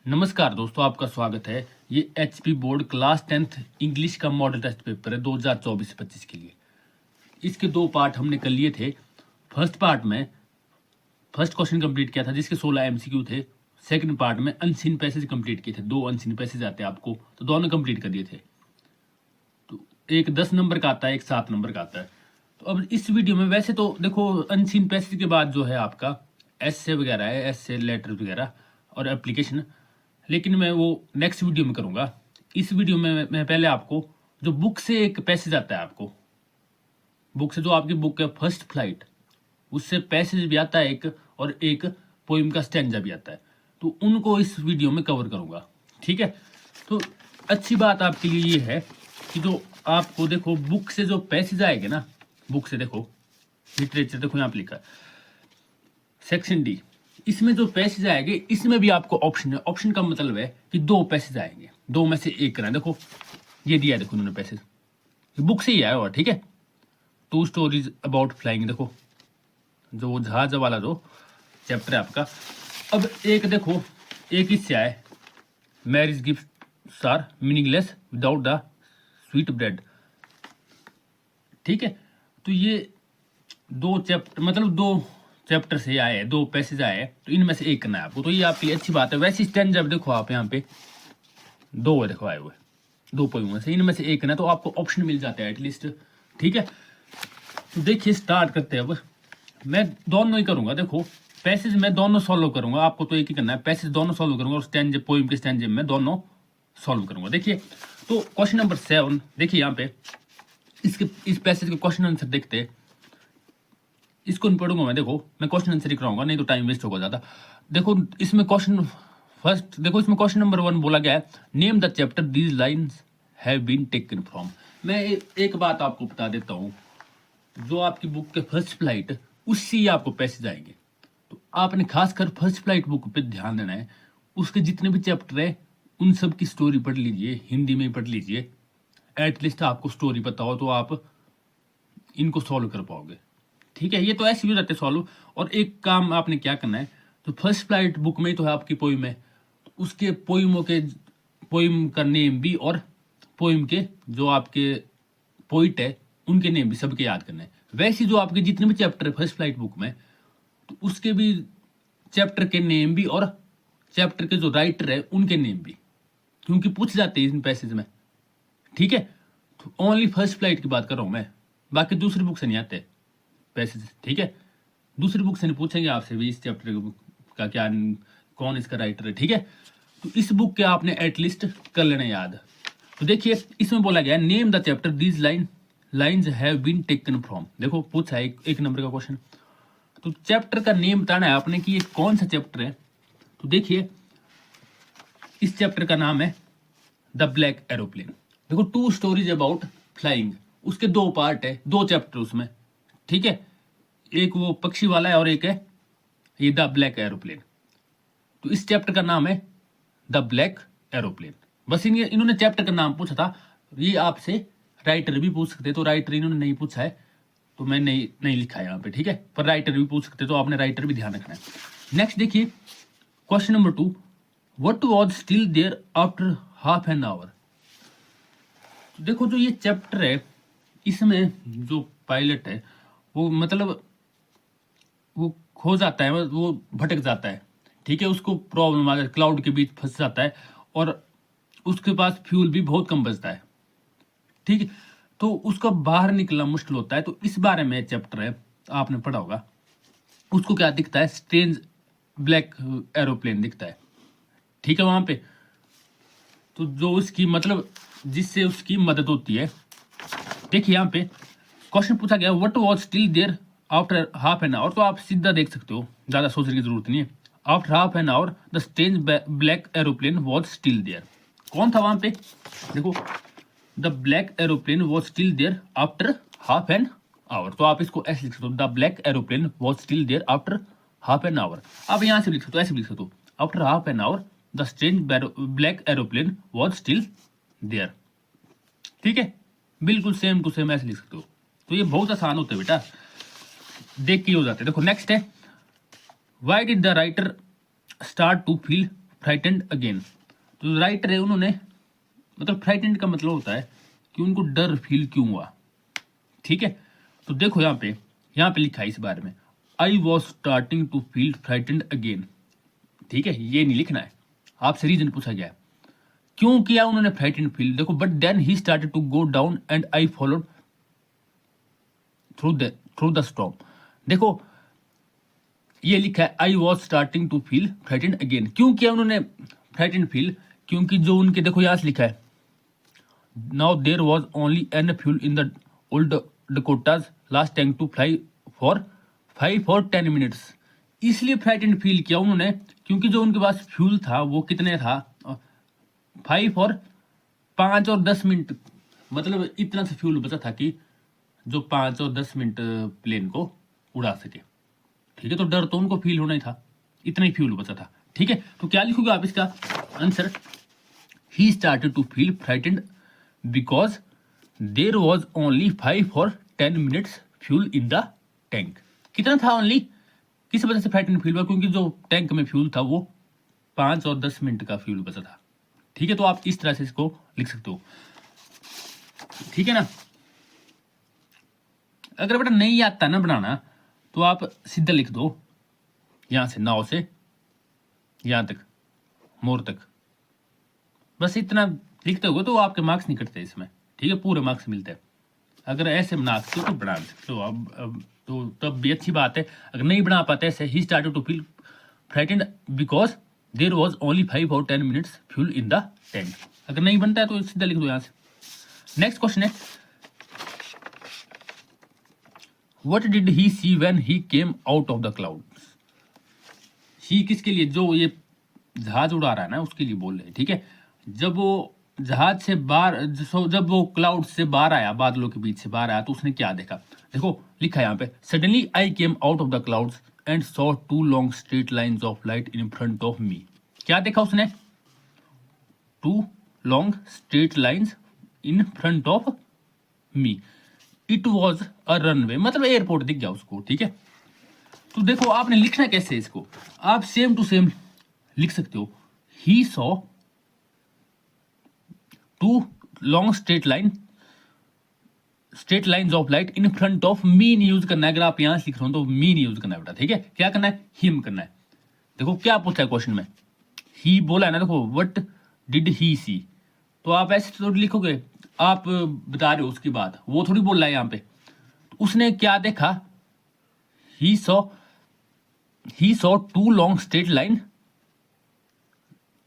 नमस्कार दोस्तों, आपका स्वागत है। ये HP board class 10th English का मॉडल टेस्ट पेपर है 2024-25 के लिए। इसके दो पार्ट हमने कर लिए थे। फर्स्ट पार्ट में फर्स्ट क्वेश्चन कंप्लीट किया था जिसके 16 एमसीक्यू थे। सेकंड पार्ट में अनसीन पैसेज कंप्लीट किए थे। 2 अनसीन पैसेज आते हैं आपको, तो दोनों कंप्लीट कर दिए थे। तो एक 10 नंबर का आता है, एक 7 नंबर का आता है। तो अब इस वीडियो में वैसे तो देखो, अनसीन पैसेज के बाद जो है आपका एसे वगैरह है, एसे लेटर वगैरह और एप्लीकेशन, लेकिन मैं वो नेक्स्ट वीडियो में करूंगा। इस वीडियो में मैं पहले आपको जो बुक से एक पैसेज आता है, आपको बुक से जो आपकी बुक है फर्स्ट फ्लाइट, उससे पैसेज भी आता है एक, और एक पोइम का स्टैंजा भी आता है। तो उनको इस वीडियो में कवर करूंगा, ठीक है। तो अच्छी बात आपके लिए ये है कि जो आपको देखो बुक से जो पैसेज आएंगे ना, बुक से देखो लिटरेचर, देखो यहाँ पे लिखा है सेक्शन डी, इसमें जो पैसेज आएंगे इसमें भी आपको ऑप्शन है। ऑप्शन का मतलब है कि 2 पैसेज आएंगे, 2 में से एक करना। देखो ये दिया है, देखो इन्होंने पैसेज, बुक से ही आया हुआ, ठीक है। 2 स्टोरीज अबाउट फ्लाइंग, देखो जो जहाज वाला जो चैप्टर है आपका। अब एक देखो, एक इससे आए marriage gifts are meaningless without the sweet bread, ठीक है। तो ये 2 चैप्टर, मतलब 2 चैप्टर से आए, 2 पैसेज आए, तो इनमें से एक करना है आपको। तो ये आपके लिए अच्छी बात है। वैसे स्टैंड जब देखो आप यहाँ पे 2 देखो आए हुए, 2 पोइम में से इनमें से एक करना है, तो आपको ऑप्शन मिल जाता है एटलीस्ट, ठीक है। तो देखिए स्टार्ट करते हैं। अब मैं दोनों ही करूंगा, देखो पैसेज मैं दोनों सॉल्व करूंगा, आपको तो एक ही करना है। पैसेज दोनों सॉल्व करूंगा और स्टैंड पोइम के स्टैंड में दोनों सॉल्व करूंगा। देखिए तो क्वेश्चन नंबर 7, देखिए यहाँ पे इस पैसेज के क्वेश्चन आंसर देखते हैं। इसको नहीं पढ़ूंगा मैं, देखो मैं क्वेश्चन आंसर ही कराऊंगा, नहीं तो टाइम वेस्ट होगा ज्यादा। देखो इसमें क्वेश्चन फर्स्ट, देखो इसमें क्वेश्चन नंबर 1 बोला गया है, name the chapter these lines have been taken from. मैं एक बात आपको बता देता हूँ, जो आपकी बुक के फर्स्ट फ्लाइट, उससे आपको पैसेज आएंगे। तो आपने खासकर फर्स्ट फ्लाइट बुक पे ध्यान देना है। उसके जितने भी चैप्टर है उन सब की स्टोरी पढ़ लीजिए, हिंदी में पढ़ लीजिए। एटलीस्ट आपको स्टोरी पता हो तो आप इनको सॉल्व कर पाओगे, ठीक है। ये तो ऐसे भी हो जाते सॉल्व। और एक काम आपने क्या करना है, तो फर्स्ट फ्लाइट बुक में तो है आपकी पोइम है, तो उसके पोइमों के पोइम का नेम भी, और पोइम के जो आपके पोइट है उनके नेम भी सबके याद करना है। वैसे जो आपके जितने भी चैप्टर है फर्स्ट फ्लाइट बुक में, तो उसके भी चैप्टर के नेम भी, और चैप्टर के जो राइटर है उनके नेम भी, क्योंकि पूछ जाते हैं इन पैसेज में, ठीक है। तो ओनली फर्स्ट फ्लाइट की बात कर रहा हूं मैं, बाकी दूसरी बुक से नहीं आते पैसेज, ठीक है। दूसरी बुक से नहीं पूछेंगे आपसे भी इस चैप्टर का क्या, कौन इसका राइटर है, ठीक है। तो इस बुक के आपने एटलीस्ट कर लेना याद। तो देखिए इसमें बोला गया name the chapter these lines have been taken from. देखो पूछा है एक नंबर का क्वेश्चन, तो चैप्टर का नेम बताना है आपने कि ये कौन सा चैप्टर है। तो देखिए इस चैप्टर का नाम है द ब्लैक एरोप्लेन। देखो 2 स्टोरीज अबाउट फ्लाइंग, उसके 2 पार्ट है, 2 चैप्टर उसमें, ठीक है। एक वो पक्षी वाला है और एक है ये द ब्लैक एरोप्लेन। तो इस चैप्टर का नाम है द ब्लैक एरोप्लेन। बस इन्होंने चैप्टर का नाम पूछा था। ये आपसे राइटर भी पूछ सकते, तो राइटर इन्होंने नहीं पूछा है, तो मैं नहीं लिखा है यहाँ पे, ठीक है। पर राइटर भी पूछ सकते, तो आपने राइटर भी ध्यान रखना है। नेक्स्ट देखिए question number 2, what was still there after half an hour. तो देखो जो ये चैप्टर है इसमें जो पायलट है वो, मतलब वो खो जाता है, वो भटक जाता है, ठीक है। उसको प्रॉब्लम आ गई, क्लाउड के बीच फंस जाता है और उसके पास फ्यूल भी बहुत कम बचता है, ठीक है। तो उसका बाहर निकलना मुश्किल होता है। तो इस बारे में चैप्टर है, आपने पढ़ा होगा। उसको क्या दिखता है, स्ट्रेंज ब्लैक एरोप्लेन दिखता है, ठीक है वहां पे। तो जो उसकी मतलब जिससे उसकी मदद होती है, देखिए यहाँ पे क्वेश्चन पूछा गया what was still there after half an hour. तो आप सीधा देख सकते हो, ज्यादा सोचने की जरूरत नहीं है। After half an hour the strange black aeroplane was still there. कौन था वहां पे, देखो the black aeroplane was still there after half an hour. तो आप इसको ऐसे लिख सकते हो, the black aeroplane was still there after half an hour. आप यहाँ से लिख सकते हो, ऐसे लिख सकते हो, after half an hour the strange black aeroplane was still there, ठीक है। बिल्कुल सेम टू सेम ऐसे लिख सकते हो। तो ये बहुत आसान होते हैं बेटा, देख के हो जाते हैं। देखो नेक्स्ट है, why did the writer start to feel frightened again. तो राइटर है उन्होंने, मतलब फ्राइटेंड का मतलब होता है कि उनको डर फील क्यों हुआ। ठीक है, तो देखो यहाँ पे लिखा है इस बारे में, I was starting to feel frightened again. ठीक है, ये नहीं लिखना है, आपसे रीजन पूछा गया है क्यों किया उन्होंने फ्राइटेंड फील। देखो, but then he started to go down and I followed through the storm. देखो ये लिखा है I was starting to feel frightened again. क्यों किया उन्होंने फ्राइटेंड फील, क्योंकि जो उनके, देखो यहां से लिखा है now there was only an fuel in the old Dakota's last tank to fly for 5 और 10 मिनट्स। इसलिए फ्राइटेंड फील किया उन्होंने क्योंकि जो उनके पास फ्यूल था वो कितने था, 5 और 5 और 10 मिनट, मतलब इतना सा फ्यूल बचा था कि जो 5 और 10 मिनट प्लेन को उड़ा सके। ठीक है, तो डर तो उनको फील होना ही था, इतना ही फ्यूल बचा था। ठीक है, तो क्या लिखोगे आप इसका answer, he started to feel frightened because there was only 5 और 10 minutes fuel in the tank. कितना था ओनली, किस वजह से फ्राइटेंड फील हुआ, क्योंकि जो टैंक में फ्यूल था वो 5 और 10 मिनट का फ्यूल बचा था। ठीक है, तो आप इस तरह से इसको लिख सकते हो। ठीक है ना, अगर बेटा नहीं आता ना बनाना तो आप सीधा लिख दो, यहां से नाव से यहां तक, मोर तक, बस इतना लिखते हो तो आपके मार्क्स नहीं कटते इसमें। ठीक है, पूरे मार्क्स मिलते हैं। अगर ऐसे बना सकते हो तो बना सकते हो अब तो तब भी अच्छी बात है। अगर नहीं बना पाते ऐसे, he started to feel frightened because there was only 5 और 10 minutes fuel in the tank. अगर नहीं बनता है तो सीधा लिख दो यहां से। नेक्स्ट क्वेश्चन है, what did he see when he came out of the clouds. He किसके लिए, जो ये जहाज उड़ा रहा है ना उसके लिए बोल रहे हैं। ठीक है, जब वो जहाज से बाहर, जब वो क्लाउड से बाहर आया, बादलों के बीच से बाहर आया, तो उसने क्या देखा। देखो लिखा है यहाँ पे, suddenly I came out of the clouds and saw 2 long straight lines of light in front of me. क्या देखा उसने, 2 long straight lines in front of me. It was a runway, मतलब एयरपोर्ट दिख गया उसको। ठीक है, तो देखो आपने लिखना कैसे इसको, आप सेम टू सेम लिख सकते हो, he saw 2 long straight lines of light in front of me नहीं यूज करना है। अगर आप यहां से लिख रहे हो तो मी नहीं यूज करना है बेटा। ठीक है, क्या करना है, हिम करना है। देखो क्या पूछा है क्वेश्चन में, ही बोला है ना, देखो व्हाट डिड ही सी, तो आप ऐसे थोड़ी लिखोगे, आप बता रहे हो उसकी बात, वो थोड़ी बोल रहा है यहाँ पे। उसने क्या देखा, he saw 2 long straight line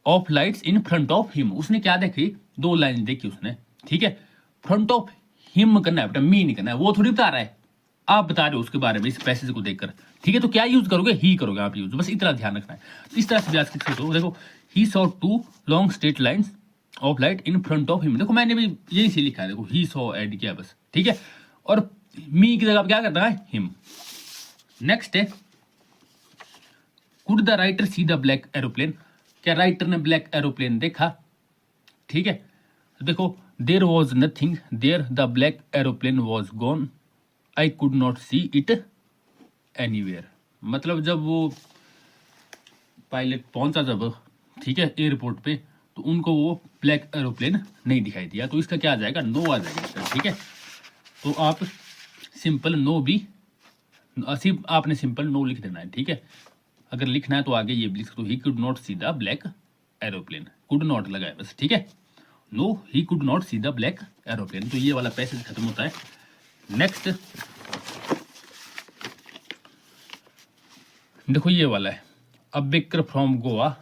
of lights in front of him. उसने क्या देखी, 2 लाइन देखी उसने। ठीक है, फ्रंट ऑफ हिम करना है बेटा, मी नहीं करना है, वो थोड़ी बता रहा है, आप बता रहे हो उसके बारे में इस पैसेज को देखकर। ठीक है, तो क्या यूज करोगे, ही करोगे आप यूज, बस इतना ध्यान रखना है। तो इस तरह से भी आज लिख सकते हो। देखो, he saw 2 long straight lines of light in front of him. देखो मैंने भी यही से लिखा है, देखो ही सॉ ऐड किया बस। ठीक है, और मी की जगह क्या करना है, हिम। नेक्स्ट है, could the writer C the black aeroplane. क्या राइटर ने ब्लैक एरोप्लेन देखा। ठीक है, तो देखो, there was nothing there, the black aeroplane was gone, I could not see it anywhere. मतलब जब वो पायलट पहुंचा जब, ठीक है, एयरपोर्ट पे, तो उनको वो ब्लैक एरोप्लेन नहीं दिखाई दिया। तो इसका क्या आ जाएगा, नो आ जाएगा। ठीक है, तो आप सिंपल नो भी, सिर्फ आपने सिंपल नो लिख देना है। ठीक है, अगर लिखना है तो आगे ये भी लिख सकते हो, he could not see the black aeroplane, could not लगाए बस। ठीक है, no he could not see the black aeroplane. तो ये वाला पैसेज खत्म होता है। नेक्स्ट देखो ये वाला है, अ बेकर फ्रॉम गोवा,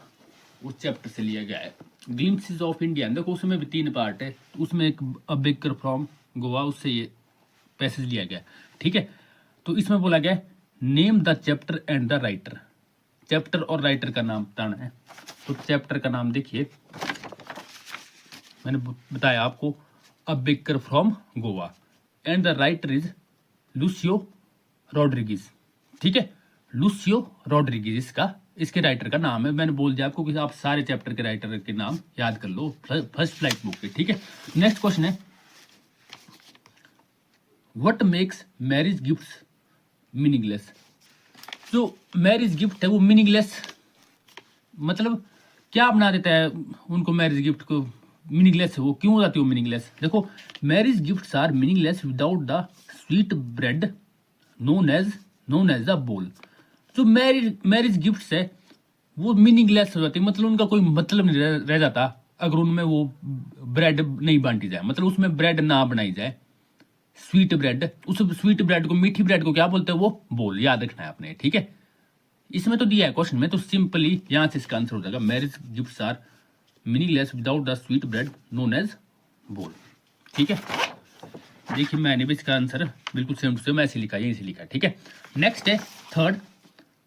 उस चैप्टर से लिया गया है। ग्लिम्पसेस ऑफ इंडिया, देखो उसमें भी 3 पार्ट है, उसमें एक अ बेकर फ्रॉम गोवा, उससे ये पैसेज लिया गया। ठीक है, तो इसमें बोला गया name the chapter and the writer. Chapter और राइटर का नाम बताना है। तो चैप्टर का नाम देखिए, मैंने बताया आपको, a baker from Goa, and the writer is Lucio Rodriguez. ठीक है, लूसियो रॉड्रिगेज इसके राइटर का नाम है। मैंने बोल दिया आपको कि आप सारे चैप्टर के राइटर के नाम याद कर लो फर्स्ट फ्लाइट बुक के। ठीक है, नेक्स्ट क्वेश्चन है, what makes marriage gifts meaningless. जो मैरिज गिफ्ट है वो मीनिंगलेस, मतलब क्या बना देता है उनको मैरिज गिफ्ट को मीनिंगलेस है। वो क्यों हो जाती है मीनिंगलेस? देखो, marriage gifts are meaningless without the sweet bread known as the bol. जो मैरिज गिफ्ट्स है वो मीनिंगलेस हो जाती है, मतलब उनका कोई मतलब नहीं रह जाता अगर उनमें वो ब्रेड नहीं बांटी जाए, मतलब उसमें ब्रेड ना बनाई जाए, स्वीट ब्रेड। उस स्वीट ब्रेड को, मीठी ब्रेड को क्या बोलते हैं? वो बोल। याद रखना है आपने, ठीक है। इसमें तो दिया है क्वेश्चन में, तो सिंपली यहां से इसका आंसर हो जाएगा marriage gifts are meaningless without the sweet bread known as bol. ठीक है, देखिए मैंने भी इसका आंसर बिल्कुल सेम टू सेम ऐसे लिखा है, यहीं लिखा है। ठीक है, नेक्स्ट है third,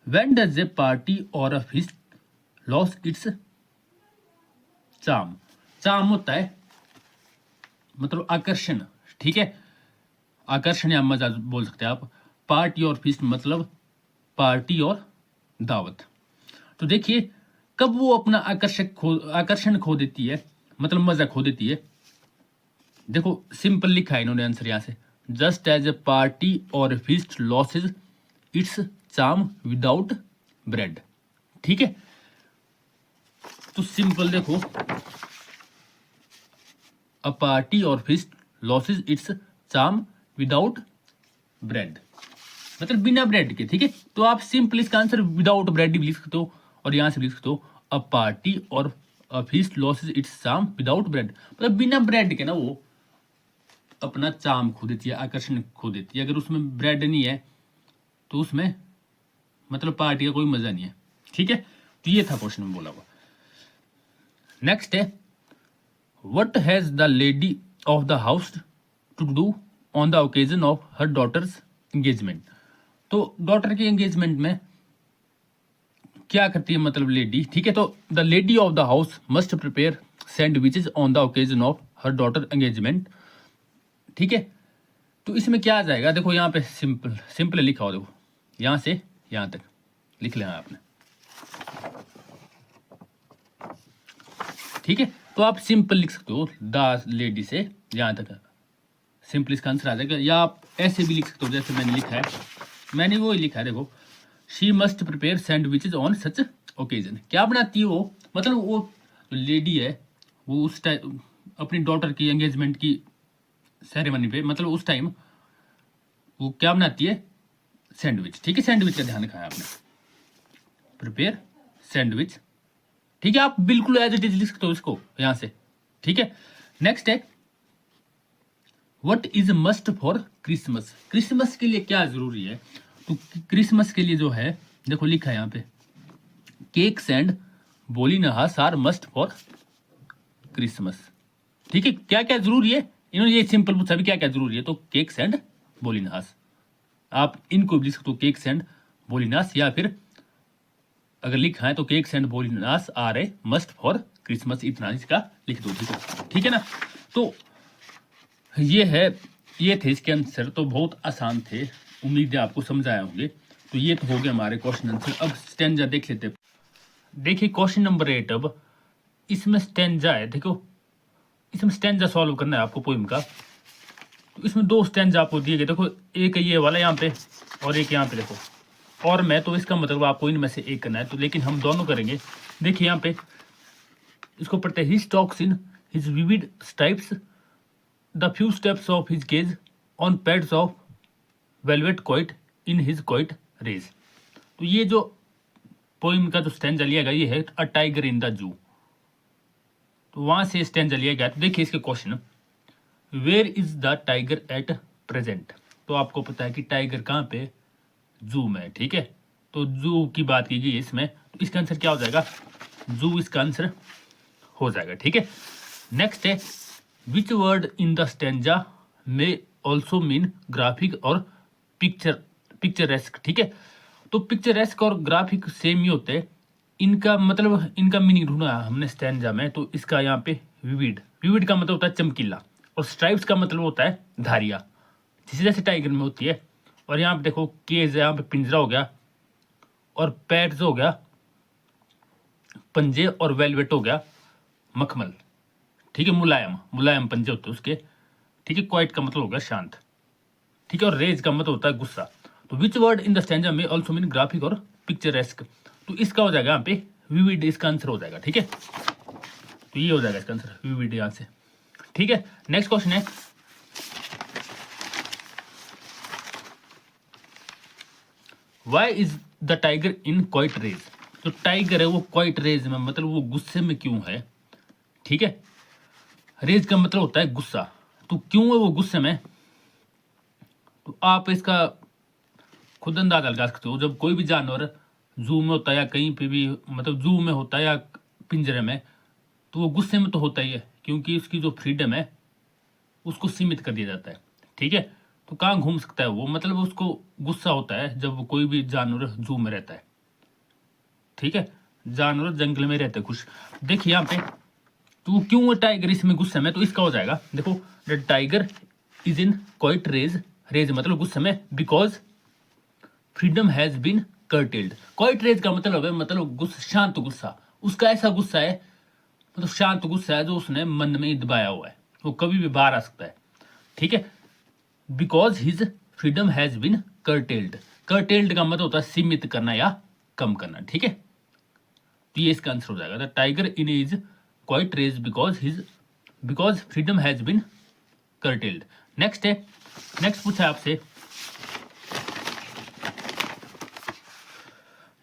when does a party और a feast lose its charm. Charm होता है मतलब आकर्षण, ठीक है, आकर्षण या मजा बोल सकते हैं आप। पार्टी और फीस्ट मतलब पार्टी और दावत। तो देखिए कब वो अपना आकर्षण खो देती है, मतलब मजा खो देती है। देखो सिंपल लिखा है इन्होंने आंसर यहां से, जस्ट एज ए पार्टी और feast losses it's charm without bread. ठीक है, तो सिंपल देखो, अ पार्टी और feast losses it's charm without bread, मतलब बिना ब्रेड के। ठीक है, तो आप सिंपल इसका आंसर विदाउट ब्रेड भी लिख सकते हो और यहां से लिख सकते हो अ पार्टी और a feast losses it's charm without bread, मतलब बिना ब्रेड के ना वो अपना चार्म खो देती है, आकर्षण खो देती है। अगर उसमें ब्रेड नहीं है तो उसमें मतलब पार्टी का कोई मजा नहीं है। ठीक है, तो ये था क्वेश्चन में बोला हुआ। नेक्स्ट है, what has the lady of the house to do on the occasion of her daughter's engagement. तो डॉटर के एंगेजमेंट में क्या करती है मतलब लेडी? ठीक है, तो the lady of the house must prepare sandwiches on the occasion of her daughter engagement. ठीक है, तो इसमें क्या आ जाएगा? देखो यहाँ पे सिंपल लिखा हो, देखो यहां से यहां तक लिख लेना आपने। ठीक है, तो आप सिंपल लिख सकते हो द लेडी से यहां तक, सिंपल इसका आंसर आ जाएगा। या आप ऐसे भी लिख सकते हो जैसे मैंने लिखा है, मैंने वो ही लिखा है। देखो, she must prepare sandwiches on such occasion. क्या बनाती है वो? मतलब वो लेडी है, वो उस टाइम अपनी डॉटर की एंगेजमेंट की सेरेमनी पे, मतलब उस टाइम वो क्या बनाती है? सैंडविच। ठीक है, सैंडविच का ध्यान रखा है आपने, प्रिपेयर सैंडविच। ठीक है, आप बिल्कुल एज इट इज लिख सकते हो इसको यहां से। ठीक है, नेक्स्ट है, what is must for Christmas. Christmas के लिए क्या जरूरी है? तो क्रिसमस के लिए जो है, देखो लिखा है यहाँ पे, cakes and bolinhas are must for Christmas. ठीक है, क्या क्या जरूरी है? इन्होंने ये सिंपल पूछा भी क्या क्या जरूरी है, तो केक्स एंड बोलीनहास। आप इनको भी लिख सकते हो, केक्स एंड बोलीनहास, या फिर अगर लिखा है तो cakes and bolinhas are a must for Christmas, इतना इसका लिख दो। ठीक है ना, तो ये थे इसके आंसर। तो बहुत आसान थे, उम्मीद है आपको समझ आए होंगे। तो ये तो हो गया हमारे क्वेश्चन आंसर। अब स्टेंजा देख लेते। देखिए क्वेश्चन नंबर 8, अब इसमें स्टेंजा है। देखो इसमें स्टेंजा सॉल्व करना है आपको पोइम का। तो इसमें 2 स्टेंजा आपको दिए गए। देखो एक ये वाला यहाँ पे और एक यहाँ पे, देखो और मैं, तो इसका मतलब आपको इनमें से एक करना है। तो लेकिन हम दोनों करेंगे। देखिए यहाँ पे इसको पढ़ते हैं, he stalks in his vivid stripes the few steps of his cage on pads of velvet quiet in his quiet rage. तो ये जो पोइम का जो स्टेंजा लिया गया ये है अ टाइगर इन द जू। तो वहां से स्टेंजा लिया गया। तो देखिए इसके question, where is the tiger at present. तो आपको पता है कि टाइगर कहाँ पे? जू में। ठीक है, तो जू की बात की गई है इसमें, तो इसका आंसर क्या हो जाएगा? जू इसका आंसर हो जाएगा। ठीक है, नेक्स्ट है, which word in the stanza में ऑल्सो मीन ग्राफिक और पिक्चरेस्क। ठीक है, तो पिक्चरेस्क और ग्राफिक सेम ही होते हैं। इनका मतलब, इनका मीनिंग ढूंढा हमने स्टेंजा में। तो इसका यहाँ पे विविड का मतलब होता है चमकीला, और स्ट्राइप्स का मतलब होता है धारिया, जैसे जैसे टाइगर में होती है। और यहाँ पे देखो केज, यहाँ पे पिंजरा हो गया, और पैड्स हो गया पंजे, और वेलवेट हो गया मखमल। ठीक है, मुलायम पंजे होते हैं उसके। ठीक है, क्वाइट का मतलब हो गया शांत। ठीक है, और रेज का मतलब होता है गुस्सा। तो विच वर्ड इन द स्टैंजा में ऑल्सो मीन ग्राफिक और पिक्चरेस्क। तो इसका हो जाएगा यहाँ पे विविड इसका आंसर हो जाएगा। ठीक है, तो ये हो जाएगा इसका आंसर, विविड यहाँ से। ठीक है, नेक्स्ट क्वेश्चन है, why is the tiger in quiet rage. तो टाइगर है वो क्वाइट रेज में, मतलब वो गुस्से में क्यों है। ठीक है, रेज का मतलब होता है गुस्सा, तो क्यों है वो गुस्से में, तो आप इसका खुद अंदाजा लगा सकते हो। जब कोई भी जानवर जू में होता है या कहीं पे भी, मतलब जू में होता है या पिंजरे में, तो वो गुस्से में तो होता ही है, क्योंकि उसकी जो फ्रीडम है उसको सीमित कर दिया जाता है। ठीक है, तो कहाँ घूम सकता है वो, मतलब उसको गुस्सा होता है जब कोई भी जानवर जू में रहता है। ठीक है, जानवर जंगल में रहते हैं खुश। देखिए यहाँ पे, तो क्यों टाइगर इसमें गुस्से में, तो इसका हो जाएगा, देखो, the tiger is in quiet rage, rage मतलब गुस्से में, because freedom has been curtailed. Quiet rage का मतलब है, मतलब गुस्सा, शांत गुस्सा, उसका ऐसा गुस्सा है, मतलब शांत गुस्सा है जो उसने मन में ही दबाया हुआ है, वो कभी भी बाहर आ सकता है। ठीक है, because his freedom has been curtailed. Curtailed का मतलब होता है सीमित करना या कम करना। ठीक है, तो ये इसका आंसर हो जाएगा, the tiger in is quiet rage because freedom has been curtailed. Next है, नेक्स्ट पूछा है आपसे,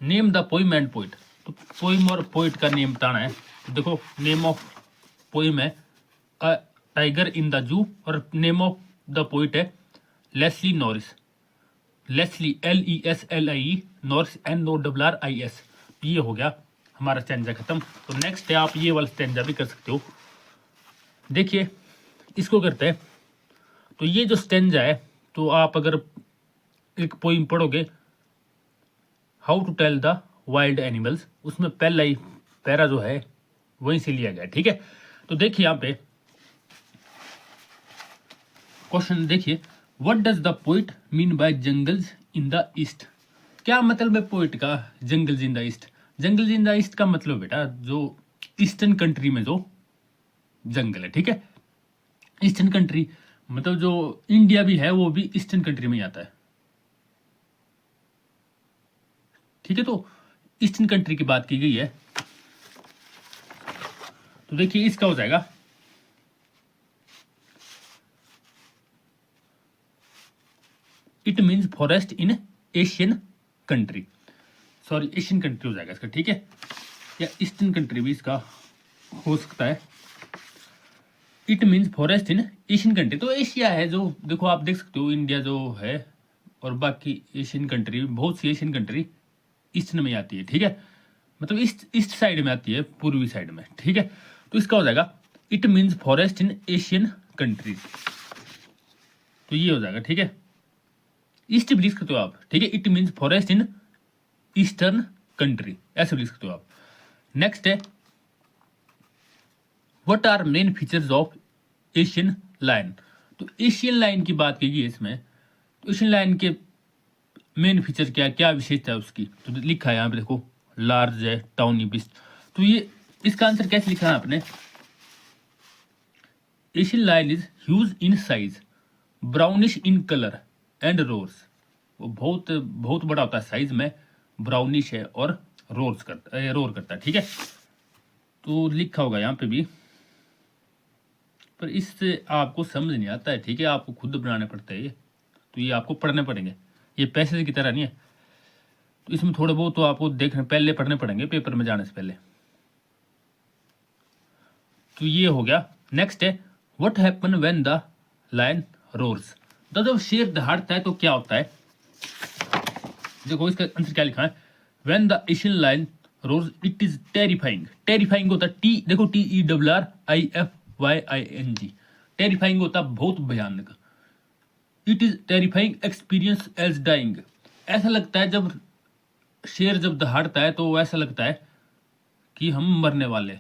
name the poem and poet. तो पोइम और पोइट का नेम बताना है। तो देखो, नेम ऑफ पोइम है टाइगर इन द जू, और नेम ऑफ द पोइट है Leslie Norris. Leslie LESLIE, Norris NORRIS। ये हो गया हमारा स्टैंजा खत्म। तो नेक्स्ट है, आप ये वाला स्टैंजा भी कर सकते हो। देखिए इसको करते हैं, तो ये जो स्टैंजा है, तो आप अगर एक पोइम पढ़ोगे, how to tell the wild animals, उसमें पहला ही पैरा जो है वहीं से लिया गया। ठीक है, तो देखिए यहाँ पे क्वेश्चन देखिए, what does the poet mean by jungles in the east. क्या मतलब है पोइट का jungles in the east. Jungles in the east का मतलब बेटा जो ईस्टर्न कंट्री में जो जंगल है। ठीक है, ईस्टर्न कंट्री मतलब जो इंडिया भी है वो भी ईस्टर्न कंट्री में ही आता है। ठीक है, तो ईस्टर्न कंट्री की बात की गई है, तो देखिए इसका हो जाएगा, it means forest in Asian country, sorry Asian country हो जाएगा इसका। ठीक है, या ईस्टर्न कंट्री भी इसका हो सकता है। It means forest in Asian country, तो एशिया है जो, देखो आप देख सकते हो इंडिया जो है और बाकी एशियन कंट्री, बहुत सी एशियन कंट्री ईस्टर्न में आती है। ठीक है, मतलब ईस्ट साइड में आती है, पूर्वी साइड में। ठीक है, तो इसका हो जाएगा, it means forest in Asian countries, तो ये हो जाएगा। ठीक है, ईस्ट भी लिख सकते हो आप। ठीक है, it means forest in eastern country, ऐसे भी लिख सकते हो आप। नेक्स्ट है, what are main features of Asian lion. तो एशियन लायन की बात की गई है इसमें, तो एशियन लायन के मेन फीचर क्या, क्या विशेषता है उसकी, तो लिखा है यहाँ पे देखो, लार्ज है, टाउनी बिस्ट। तो ये इसका आंसर कैसे लिखा है आपने, Asian lion is huge in size, brownish in colour and roars. वो बहुत बहुत बड़ा होता है साइज में, ब्राउनिश है और रोर करता है। ठीक है, तो लिखा होगा यहाँ पे भी, पर इससे आपको समझ नहीं आता है। ठीक है, आपको खुद बनाने पड़ते हैं ये, तो ये आपको पढ़ने पड़ेंगे, ये पैसे की तरह नहीं है। तो इसमें थोड़े बहुत तो आपको देखने पहले पढ़ने पड़ेंगे पेपर में जाने से पहले। तो ये हो गया। नेक्स्ट है, what happen when the lion roars. तो जब शेर दहाड़ता है तो क्या होता है, देखो इसका आंसर क्या लिखा है, when the Asian lion roars it is terrifying. Terrifying होता है टी, देखो TERRIFYING, टेरिफाइंग होता है बहुत भयानक। It is terrifying experience as dying, ऐसा लगता है जब शेर जब दहाड़ता है तो ऐसा लगता है कि हम मरने वाले,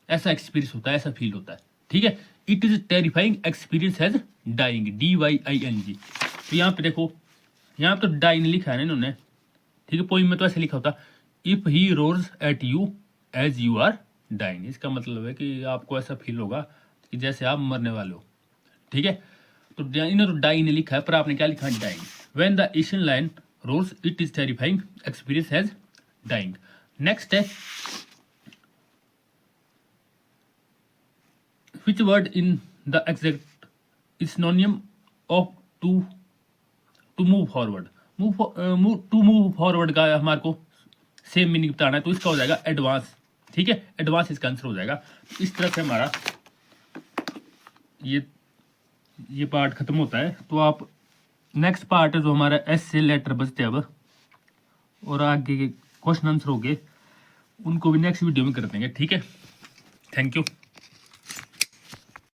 ऐसा एक्सपीरियंस होता है, ऐसा फील होता है। ठीक है, it is terrifying experience as dying, DYING। तो यहाँ पे देखो, यहाँ पे तो डाइन लिखा है ना इन्होंने। ठीक है, पोइम में तो ऐसे लिखा होता, if he roars at you as you are dying, इसका मतलब है कि आपको ऐसा फील होगा कि जैसे आप मरने वाले हो। ठीक है, तो इन्होंने तो डाइन लिखा है, पर आपने क्या लिखा है, dying. When the Asian lion roars it is terrifying experience as dying. Next है, which word in the exact is synonym of to move forward. To move forward का हमारे को सेम मीनिंग बताना है, तो इसका हो जाएगा एडवांस। ठीक है, एडवांस इसका आंसर हो जाएगा। इस तरह से हमारा ये पार्ट खत्म होता है। तो आप नेक्स्ट पार्ट है जो हमारा एस से लेटर बचते हैं अब, और आगे के क्वेश्चन आंसर हो गए, उनको भी नेक्स्ट वीडियो में कर देंगे। ठीक है, थैंक यू।